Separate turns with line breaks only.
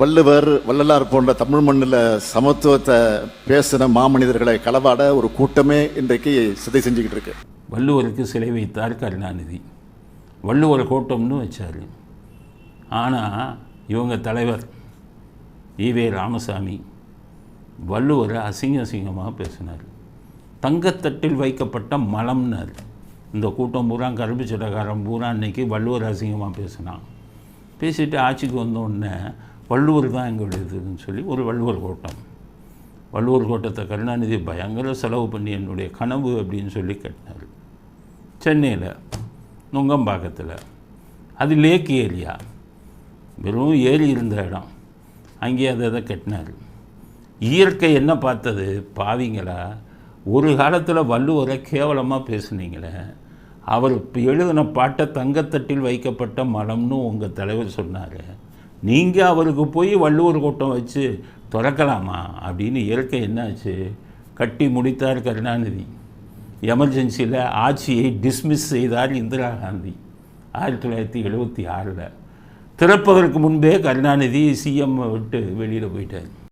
வள்ளலார் போன்ற தமிழ் மண்ணில் சமத்துவத்தை பேசின மாமனிதர்களை களவாட ஒரு கூட்டமே இன்றைக்கு சிதை செஞ்சுக்கிட்டு இருக்கு.
வள்ளுவருக்கு சிலை வைத்தார் கருணாநிதி. வள்ளுவர் கூட்டம்னு வச்சார். ஆனால் இவங்க தலைவர் ஈவே ராமசாமி வள்ளுவரை அசிங்கமாக பேசினார். தங்கத்தட்டில் வைக்கப்பட்ட மலம்னார். இந்த கூட்டம் பூரா கருப்பு சட்டக்காரன் பூரா அன்னைக்கு வள்ளுவர் அசிங்கமாக பேசினான். பேசிட்டு ஆட்சிக்கு வந்தோடனே வள்ளுவர் தான் எங்களுடையதுன்னு சொல்லி ஒரு வள்ளுவர் கோட்டம். வள்ளுவர் கோட்டத்தை கருணாநிதி பயங்கர செலவு பண்ணி என்னுடைய கனவு அப்படின்னு சொல்லி கட்டினார். சென்னையில் நுங்கம்பாக்கத்தில் அது லேக் ஏரியா, வெறும் ஏரி இருந்த இடம், அங்கேயே அதை கட்டினார். இயற்கை என்ன பார்த்தது? பாவிங்களா, ஒரு காலத்தில் வள்ளுவரை கேவலமாக பேசுனீங்களே, அவர் எழுதின பாட்டை தங்கத்தட்டில் வைக்கப்பட்ட மலம்னு உங்கள் தலைவர் சொன்னார். நீங்கள் அவருக்கு போய் வள்ளுவர் கூட்டம் வச்சு திறக்கலாமா அப்படின்னு இயற்கை என்னாச்சு? கட்டி முடித்தார் கருணாநிதி. எமர்ஜென்சியில் ஆட்சியை டிஸ்மிஸ் செய்தார் இந்திரா காந்தி 1976. திறப்பதற்கு முன்பே கருணாநிதி சிஎம் விட்டு வெளியில் போயிட்டார்.